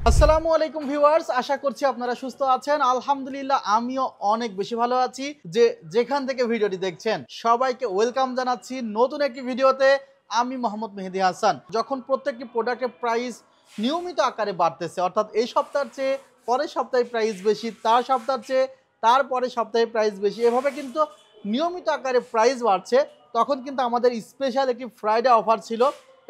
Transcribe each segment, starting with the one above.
আসসালামু আলাইকুম ভিউয়ার্স, আশা করছি আপনারা সুস্থ আছেন। আলহামদুলিল্লাহ আমিও অনেক বেশি ভালো আছি। যেখান থেকে ভিডিওটি দেখছেন সবাইকে ওয়েলকাম জানাচ্ছি নতুন একটি ভিডিওতে। আমি মোহাম্মদ মেহেদী হাসান। যখন প্রত্যেকটি প্রোডাক্টের প্রাইস নিয়মিত আকারে বাড়তেছে, অর্থাৎ এই সপ্তাহের চেয়ে পরের সপ্তাহে প্রাইস বেশি, তার সপ্তাহের চেয়ে তারপরের সপ্তাহে প্রাইস বেশি, এভাবে কিন্তু নিয়মিত আকারে প্রাইস বাড়ছে, তখন কিন্তু আমাদের স্পেশাল একটি ফ্রাইডে অফার ছিল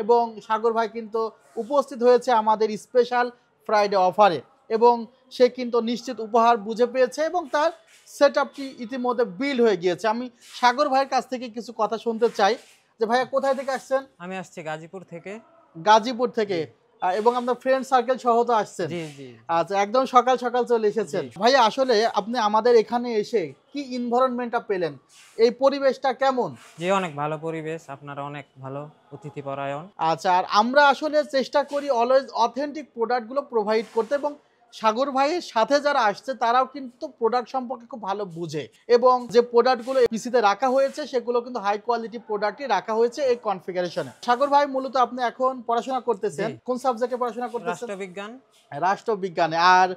এবং সাগর ভাই কিন্তু উপস্থিত হয়েছে আমাদের স্পেশাল ফ্রাইডে অফারে এবং সে কিন্তু নিশ্চিত উপহার বুঝে পেয়েছে এবং তার সেট আপটি ইতিমধ্যে বিল্ড হয়ে গিয়েছে। আমি সাগর ভাইয়ের কাছ থেকে কিছু কথা শুনতে চাই যে ভাইয়া কোথায় থেকে আসছেন? আমি আসছি গাজীপুর থেকে। গাজীপুর থেকে। এবং আপনার ফ্রেন্ড সার্কেল সহ তো আসছেন? জি জি। আচ্ছা, একদম সকাল সকাল চলে এসেছেন। ভাইয়া আসলে আপনি আমাদের এখানে এসে কি এনভায়রনমেন্টটা পেলেন, এই পরিবেশটা কেমন? জি, অনেক ভালো পরিবেশ, আপনারা অনেক ভালো অতিথি পরায়ণ। আচ্ছা, আর আমরা আসলে চেষ্টা করি অলওয়েজ অথেন্টিক প্রোডাক্টগুলো প্রোভাইড করতে এবং সাগর ভাইয়ের সাথে যারা আসছে তারাও কিন্তু প্রোডাক্ট সম্পর্কে খুব ভালো বুঝে এবং যে প্রোডাক্টগুলো পিসিতে রাখা হয়েছে সেগুলো কিন্তু হাই কোয়ালিটি প্রোডাক্টই রাখা হয়েছে এই কনফিগারেশনে। সাগর ভাই মূলত আপনি এখন পড়াশোনা করতেছেন, কোন সাবজেক্টে পড়াশোনা করতেছেন? রাষ্ট্রবিজ্ঞান। রাষ্ট্রবিজ্ঞানে। আর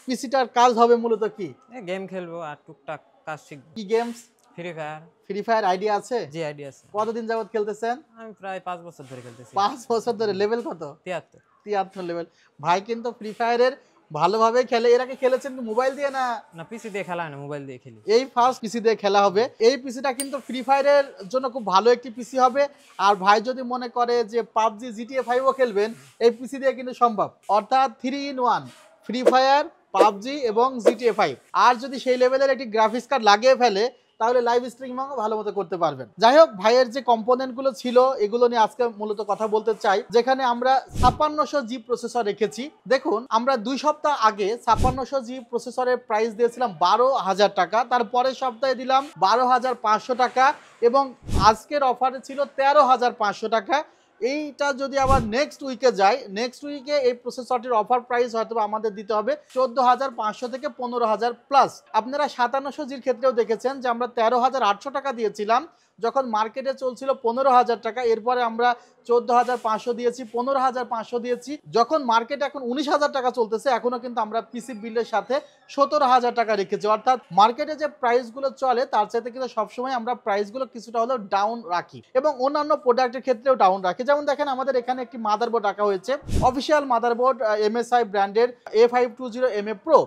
পিসিটার কাজ হবে মূলত কি? গেম খেলবো আর টুকটাক কাজ শিখবো। কি games? Free fire. Free fire idea আছে? জি, আইডিয়া আছে। কতদিন যাবত খেলতেছেন? আমি প্রায় 5 বছর ধরে খেলতেছি। 5 বছর ধরে। লেভেল কত? 73। 73 লেভেল। ভাই কিন্তু ফ্রি ফায়ারের ভালোভাবে খেলে। এর আগে খেলেছেন কি মোবাইল দিয়ে না? না, পিসি দিয়ে খেলা হয় না, মোবাইল দিয়ে খেলি। এই ফার্স্ট পিসি দিয়ে খেলা হবে। এই পিসিটা কিন্তু ফ্রি ফায়ারের জন্য খুব ভালো একটি পিসি হবে। আর ভাই যদি মনে করে যে পাবজি জিটিএ 5 ও খেলবেন, এই পিসি দিয়ে কিন্তু সম্ভব। অর্থাৎ 3 in 1 ফ্রি ফায়ার, পাবজি এবং জিটিএ 5। আর যদি সেই লেভেলের একটি গ্রাফিক্স কার্ড লাগিয়ে ফেলে তাহলে লাইভ স্ট্রিমিংও ভালো মতো করতে পারবেন। যাই হোক, ভাইয়ের যে কম্পোনেন্টগুলো ছিল এগুলো নিয়ে আজকে মূলত কথা বলতে চাই, যেখানে আমরা 5600G প্রসেসর রেখেছি। দেখুন, আমরা 2 সপ্তাহ আগে 5600G প্রসেসরের প্রাইস দিয়েছিলাম 12,000 টাকা, তারপরের সপ্তাহে দিলাম 12,500 টাকা এবং আজকের অফারে ছিল 13,500 টাকা। এইটা যদি আবার নেক্সট উইকে যায়, নেক্সট উইকে এই প্রসেসরটির অফার প্রাইস হয়তো আমাদের দিতে হবে 14,500 থেকে 15,000 প্লাস। আপনারা 5700G'র ক্ষেত্রেও দেখেছেন যে আমরা 13,800 টাকা দিয়েছিলাম যখন মার্কেটে চলছিল 15,000 টাকা। এরপরে আমরা 14,500 দিয়েছি, 15,500 দিয়েছি। যখন মার্কেট এখন 19,000 টাকা চলতেছে, এখনো কিন্তু আমরা পিসি বিলের সাথে 17,000 টাকা রেখেছি। অর্থাৎ মার্কেটে যে প্রাইসগুলো চলে তার চাইতে কিন্তু সবসময় আমরা প্রাইসগুলো কিছুটা হলেও ডাউন রাখি এবং অন্যান্য প্রোডাক্টের ক্ষেত্রেও ডাউন রাখি। যেমন দেখেন, আমাদের এখানে একটি মাদারবোর্ড রাখা হয়েছে, অফিসিয়াল মাদারবোর্ড MSI ব্র্যান্ডের A520MA Pro।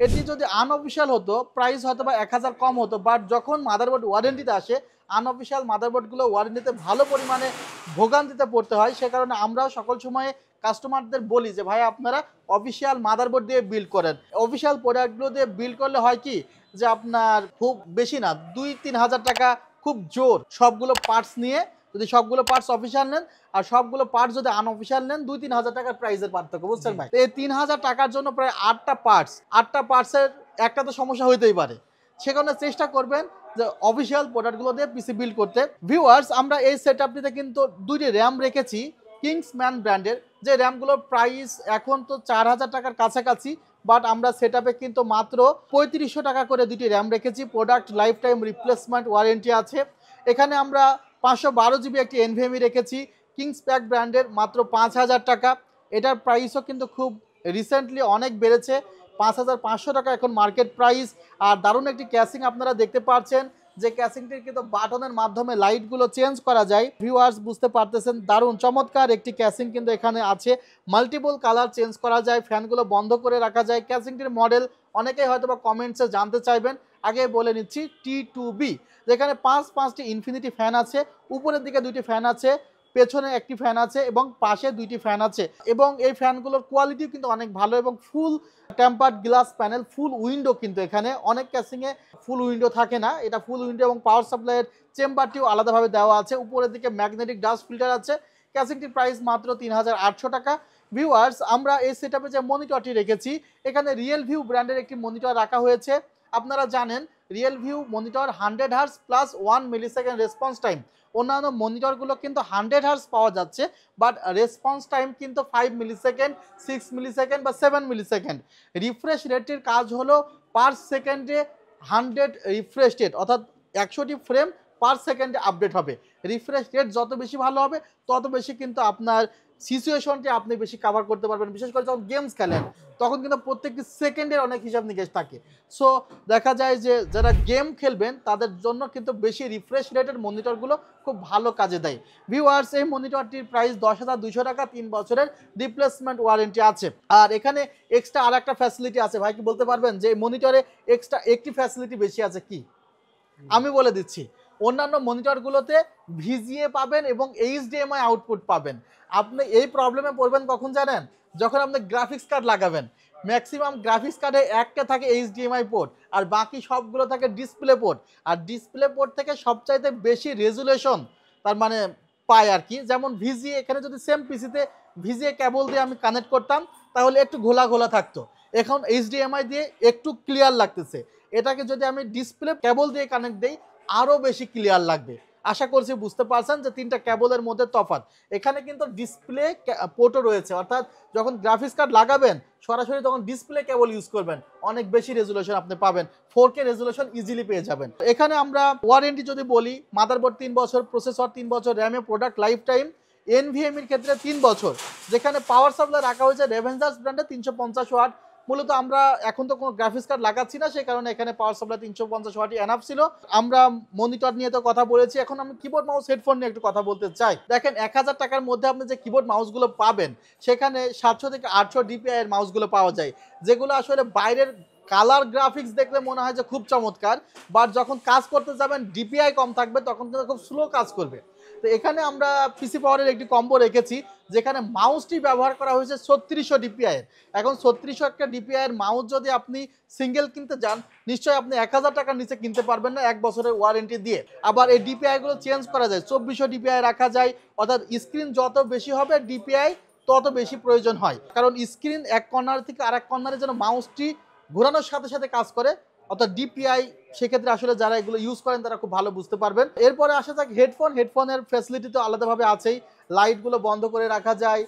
এটি যদি আনঅফিসিয়াল হতো প্রাইস হয়তো বা 1000 কম হতো, বাট যখন মাদারবোর্ড ওয়ারেন্টিতে আসে, আনঅফিসিয়াল মাদারবোর্ডগুলো ওয়ারেন্টিতে ভালো পরিমাণে ভোগান্তিতে পড়তে হয়। সে কারণে আমরাও সকল সময়ে কাস্টমারদের বলি যে ভাই আপনারা অফিসিয়াল মাদারবোর্ড দিয়ে বিল্ড করেন। অফিসিয়াল প্রোডাক্টগুলো দিয়ে বিল্ড করলে হয় কি যে আপনার খুব বেশি না 2-3 হাজার টাকা খুব জোর সবগুলো পার্টস নিয়ে, যদি সবগুলো পার্টস অফিসিয়াল নেন আর সবগুলো পার্টস যদি আনঅফিসিয়াল নেন, 2-3 হাজার টাকার প্রাইসের পার্থক্য, বুঝছেন ভাই? এই 3,000 টাকার জন্য প্রায় 8টা পার্টসের একটা তো সমস্যা হইতেই পারে। সেখানে চেষ্টা করবেন যে অফিসিয়াল প্রোডাক্টগুলো দিয়ে পিসি বিল্ড করতে। ভিউয়ার্স, আমরা এই সেটআপটিতে কিন্তু 2টি র্যাম রেখেছি কিংসম্যান ব্র্যান্ডের, যে র্যামগুলোর প্রাইস এখন তো 4,000 টাকার কাছাকাছি, বাট আমরা সেটআপে কিন্তু মাত্র 3500 টাকা করে 2টি র্যাম রেখেছি। Product life time replacement warranty আছে। এখানে আমরা 512GB একটি NVMe রেখেছি কিংসপ্যাক ব্র্যান্ডের, মাত্র 5,000 টাকা। এটার প্রাইসও কিন্তু খুব রিসেন্টলি অনেক বেড়েছে, 5,500 টাকা এখন মার্কেট প্রাইস। আর দারুণ একটি ক্যাসিং আপনারা দেখতে পাচ্ছেন, যে ক্যাসিংটির কিন্তু বাটনের মাধ্যমে লাইটগুলো চেঞ্জ করা যায়। ভিউয়ার্স বুঝতে পারতেছেন, দারুণ চমৎকার একটি ক্যাসিং কিন্তু এখানে আছে। মাল্টিপল কালার চেঞ্জ করা যায়, ফ্যানগুলো বন্ধ করে রাখা যায়। ক্যাসিংটির মডেল অনেকেই হয়তো বা কমেন্টসে জানতে চাইবেন, আগে বলে নিচ্ছি T2B, যেখানে 5টি ইনফিনিটি ফ্যান আছে, উপরের দিকে 2টি ফ্যান আছে, পেছনে একটি ফ্যান আছে এবং পাশে 2টি ফ্যান আছে। এবং এই ফ্যানগুলোর কোয়ালিটিও কিন্তু অনেক ভালো এবং ফুল টেম্পার্ড গ্লাস প্যানেল, ফুল উইন্ডো। কিন্তু এখানে অনেক ক্যাসিংয়ে ফুল উইন্ডো থাকে না, এটা ফুল উইন্ডো এবং পাওয়ার সাপ্লাইয়ের চেম্বারটিও আলাদাভাবে দেওয়া আছে। উপরের দিকে ম্যাগনেটিক ডাস্ট ফিল্টার আছে। ক্যাসিংটির প্রাইস মাত্র 3,800 টাকা। ভিউয়ার্স, আমরা এই সেটআপে যে মনিটরটি রেখেছি, এখানে রিয়েলভিউ ব্র্যান্ডের একটি মনিটর রাখা হয়েছে। আপনারা জানেন Realview monitor 100 hertz plus 1 millisecond response time. অন্যান্য মনিটরগুলো কিন্তু 100 হার্জ পাওয়া যাচ্ছে, বাট রেসপন্স টাইম কিন্তু 5 মিলিসেকেন্ড, 6 মিলিসেকেন্ড বা 7 মিলিসেকেন্ড। রিফ্রেশ রেটের কাজ হলো পার সেকেন্ডে 100 রিফ্রেশ রেট, অর্থাৎ 100টি ফ্রেম পার সেকেন্ডে আপডেট হবে। রিফ্রেশ রেট যত বেশি ভালো হবে তত বেশি কিন্তু আপনার সিচুয়েশনটি আপনি বেশি কভার করতে পারবেন। বিশেষ করে যখন গেমস খেলেন তখন কিন্তু প্রত্যেকটি সেকেন্ডের অনেক হিসাব নিকেশ থাকে। সো দেখা যায় যে যারা গেম খেলবেন তাদের জন্য কিন্তু বেশি রিফ্রেশ রেটের মনিটরগুলো খুব ভালো কাজে দেয়। ভিউয়ার্স, এই মনিটরটির প্রাইস 10,200 টাকা, 3 বছরের রিপ্লেসমেন্ট ওয়ারেন্টি আছে। আর এখানে এক্সট্রা আর একটা ফ্যাসিলিটি আছে। ভাই কি বলতে পারবেন যে মনিটরে এক্সট্রা একটি ফ্যাসিলিটি বেশি আছে কি? আমি বলে দিচ্ছি। অন্যান্য মনিটরগুলোতে ভিজিএ পাবেন এবং এইচডিএমআই আউটপুট পাবেন। আপনি এই প্রবলেমে পড়বেন কখন জানেন? যখন আপনি গ্রাফিক্স কার্ড লাগাবেন। ম্যাক্সিমাম গ্রাফিক্স কার্ডে একটা থাকে এইচডিএমআই পোর্ট আর বাকি সবগুলো থাকে ডিসপ্লে পোর্ট। আর ডিসপ্লে পোর্ট থেকে সবচাইতে বেশি রেজুলেশন তার মানে পায় আর কি। যেমন ভিজিএ, এখানে যদি সেম পিসিতে ভিজিএ কেবল দিয়ে আমি কানেক্ট করতাম তাহলে একটু ঘোলা ঘোলা থাকতো। এখন এইচডিএমআই দিয়ে একটু ক্লিয়ার লাগতেছে। এটাকে যদি আমি ডিসপ্লে কেবল দিয়ে কানেক্ট দেই আরও বেশি ক্লিয়ার লাগবে। আশা করছি বুঝতে পারছেন যে তিনটা কেবলের মধ্যে তফাৎ। এখানে কিন্তু ডিসপ্লে পোর্টও রয়েছে, অর্থাৎ যখন গ্রাফিক্স কার্ড লাগাবেন সরাসরি তখন ডিসপ্লে কেবল ইউজ করবেন, অনেক বেশি রেজুলেশন আপনি পাবেন। 4K রেজুলেশন ইজিলি পেয়ে যাবেন। এখানে আমরা ওয়ারেন্টি যদি বলি, মাদারবোর্ড 3 বছর, প্রসেসর 3 বছর, র্যামে প্রোডাক্ট লাইফ টাইম, এনভিএমির ক্ষেত্রে 3 বছর। যেখানে পাওয়ার সাপ্লাই রাখা হয়েছে রেভেনজাস ব্র্যান্ডে 350 ওয়াট। মূলত আমরা এখন তো কোনো গ্রাফিক্স কার্ড লাগাচ্ছি না, সেই কারণে এখানে পাওয়ার সাপ্লাই 350 ওয়াটই এনাফ ছিল। আমরা মনিটর নিয়ে তো কথা বলেছি, এখন আমি কিবোর্ড মাউস হেডফোন নিয়ে একটু কথা বলতে চাই। দেখেন 1000 টাকার মধ্যে আপনি যে কিবোর্ড মাউসগুলো পাবেন সেখানে 700 থেকে 800 ডিপিআই এর মাউসগুলো পাওয়া যায়, যেগুলো আসলে বাইরের কালার গ্রাফিক্স দেখলে মনে হয় যে খুব চমৎকার, বাট যখন কাজ করতে যাবেন ডিপিআই কম থাকবে তখন কিন্তু খুব স্লো কাজ করবে। তো এখানে আমরা পিসি পাওয়ারের একটি কম্বো রেখেছি যেখানে মাউসটি ব্যবহার করা হয়েছে 3600 ডিপিআই এর। এখন 3600 একটা ডিপিআই এর মাউস যদি আপনি সিঙ্গেল কিনতে যান নিশ্চয়ই আপনি 1000 টাকার নিচে কিনতে পারবেন না 1 বছরের ওয়ারেন্টি দিয়ে। আবার এই ডিপিআই গুলো চেঞ্জ করা যায়, 2400 ডিপিআই রাখা যায়, অর্থাৎ স্ক্রিন যত বেশি হবে ডিপিআই তত বেশি প্রয়োজন হয়, কারণ স্ক্রিন এক কর্নার থেকে আরেক কর্নারে যেন মাউসটি ঘোরানোর সাথে সাথে কাজ করে, অর্থাৎ ডিপিআই। সেক্ষেত্রে আসলে যারা এগুলো ইউজ করেন তারা খুব ভালো বুঝতে পারবেন। এরপরে আসা যাক হেডফোনের ফ্যাসিলিটি তো আলাদাভাবে আছেই। লাইটগুলো বন্ধ করে রাখা যায়,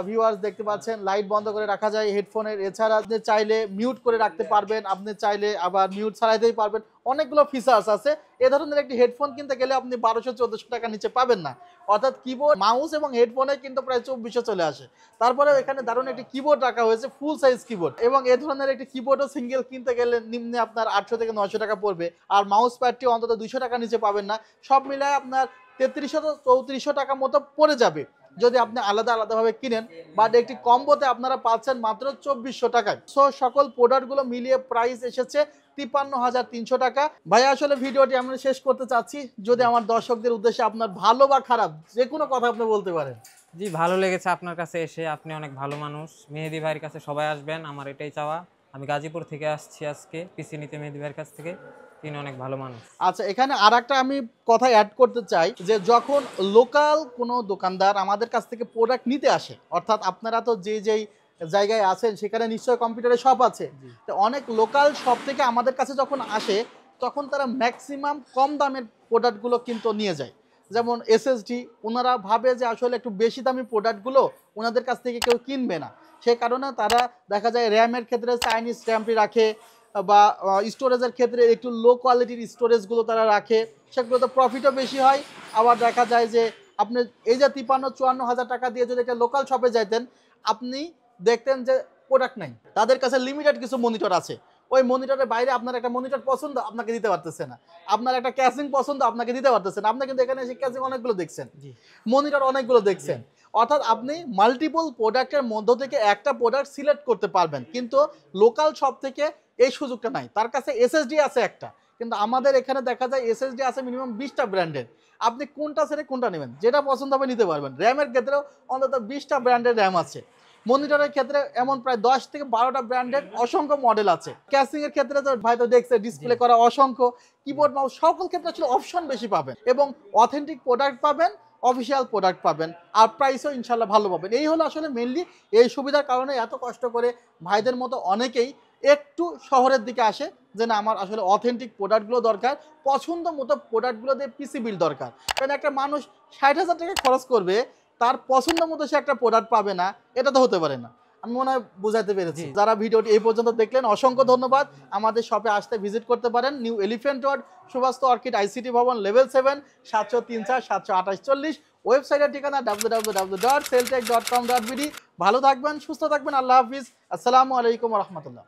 ভিউয়ার্স দেখতে পাচ্ছেন লাইট বন্ধ করে রাখা যায় হেডফোনের। এছাড়া আপনি চাইলে মিউট করে রাখতে পারবেন, আপনি চাইলে আবার মিউট ছাড়াইতেই পারবেন। অনেকগুলো ফিচার্স আছে। এ ধরনের একটি হেডফোন কিনতে গেলে আপনি 1200-1400 টাকা নিচে পাবেন না, অর্থাৎ কিবোর্ড মাউস এবং হেডফোনে কিন্তু প্রায় 2400 চলে আসে। তারপরে এখানে দারুণ একটি কিবোর্ড রাখা হয়েছে, ফুল সাইজ কিবোর্ড, এবং এ ধরনের একটি কিবোর্ডও সিঙ্গেল কিনতে গেলে নিম্নে আপনার 800 থেকে 900 টাকা পড়বে। আর মাউস প্যাডটি অন্তত 200 টাকা নিচে পাবেন না। সব মিলায় আপনার 3300-3400 টাকা মতো পড়ে যাবে যদি আপনি আলাদা আলাদাভাবে কিনেন। বাট একটি কম্বোতে আপনারা পাচ্ছেন মাত্র 2400 টাকায়। সো সকল প্রোডাক্টগুলো মিলিয়ে প্রাইস এসেছে 53,300 টাকা। ভাই আসলে ভিডিওটি আমরা শেষ করতে চাচ্ছি, যদি আমার দর্শকদের উদ্দেশ্যে আপনার ভালো বা খারাপ যে কোনো কথা আপনি বলতে পারেন। জি, ভালো লেগেছে আপনার কাছে এসে, আপনি অনেক ভালো মানুষ। মেহেদী ভাইয়ের কাছে সবাই আসবেন, আমার এটাই চাওয়া। আমি গাজীপুর থেকে আসছি আজকে পিসি নিতে মেহেদী ভাইয়ের কাছ থেকে, তিনি অনেক ভালো মানুষ। আচ্ছা, এখানে আর একটা আমি কথা অ্যাড করতে চাই যে যখন লোকাল কোনো দোকানদার আমাদের কাছ থেকে প্রোডাক্ট নিতে আসে, অর্থাৎ আপনারা তো যেই জায়গায় আছেন সেখানে নিশ্চয়ই কম্পিউটারের শপ আছে, তো অনেক লোকাল শপ থেকে আমাদের কাছে যখন আসে তখন তারা ম্যাক্সিমাম কম দামের প্রোডাক্টগুলো কিন্তু নিয়ে যায়। যেমন এসএসডি, ওনারা ভাবে যে আসলে একটু বেশি দামি প্রোডাক্টগুলো ওনাদের কাছ থেকে কেউ কিনবে না, সে কারণে তারা দেখা যায় র্যামের ক্ষেত্রে চাইনিজ র্যামটি রাখে, বা স্টোরেজের ক্ষেত্রে একটু লো কোয়ালিটির স্টোরেজগুলো তারা রাখে, সেগুলোতে প্রফিটও বেশি হয়। আবার দেখা যায় যে আপনি এই যে 53-54 হাজার টাকা দিয়ে যদি একটা লোকাল শপে যাইতেন আপনি দেখতেন যে প্রোডাক্ট নাই, তাদের কাছে লিমিটেড কিছু মনিটর আছে, ওই মনিটরের বাইরে আপনার একটা মনিটর পছন্দ আপনাকে দিতে পারতেছে না, আপনার একটা ক্যাসিং পছন্দ আপনাকে দিতে পারতেছে না। আপনি কিন্তু এখানে এসে ক্যাসিং অনেকগুলো দেখছেন, মনিটর অনেকগুলো দেখছেন, অর্থাৎ আপনি মাল্টিপল প্রোডাক্টের মধ্য থেকে একটা প্রোডাক্ট সিলেক্ট করতে পারবেন। কিন্তু লোকাল শপ থেকে এই সুযোগটা নাই, তার কাছে এসএসডি আছে একটা, কিন্তু আমাদের এখানে দেখা যায় এসএসডি আছে মিনিমাম 20টা ব্র্যান্ডের। আপনি কোনটা ছেড়ে কোনটা নেবেন, যেটা পছন্দ হবে নিতে পারবেন। র্যামের ক্ষেত্রেও অন্তত 20টা ব্র্যান্ডের র্যাম আছে। মনিটরের ক্ষেত্রে এমন প্রায় 10 থেকে 12টা ব্র্যান্ডের অসংখ্য মডেল আছে। ক্যাসিং এর ক্ষেত্রে তো ভাই তো দেখছে ডিসপ্লে করা অসংখ্য, কিবোর্ড মাউস সকল ক্ষেত্রে আসলে অপশন বেশি পাবেন এবং অথেন্টিক প্রোডাক্ট পাবেন, অফিসিয়াল প্রোডাক্ট পাবেন, আর প্রাইসও ইনশাল্লাহ ভালো পাবেন। এই হলো আসলে মেনলি এই সুবিধার কারণে এত কষ্ট করে ভাইদের মতো অনেকেই একটু শহরের দিকে আসে যে না আমার আসলে অথেন্টিক প্রোডাক্টগুলো দরকার, পছন্দ মতো প্রোডাক্টগুলো দিয়ে পিসি বিল দরকার। কারণ একটা মানুষ 60,000 টাকা খরচ করবে, তার পছন্দ মতো সে একটা প্রোডাক্ট পাবে না, এটা তো হতে পারে না। আমি মনে হয় বুঝাতে পেরেছি। যারা ভিডিওটি এই পর্যন্ত দেখলেন অসংখ্য ধন্যবাদ। আমাদের শপে আসতে ভিজিট করতে পারেন, new elephant road, Subhash orchid ICT Bhaban, level 7, 703-4 728-40। ওয়েবসাইটের ঠিকানা www.celltech.com.bd। ভালো থাকবেন, সুস্থ থাকবেন, আল্লাহ হাফিজ, আসসালামু আলাইকুম রহমতুল্লাহ।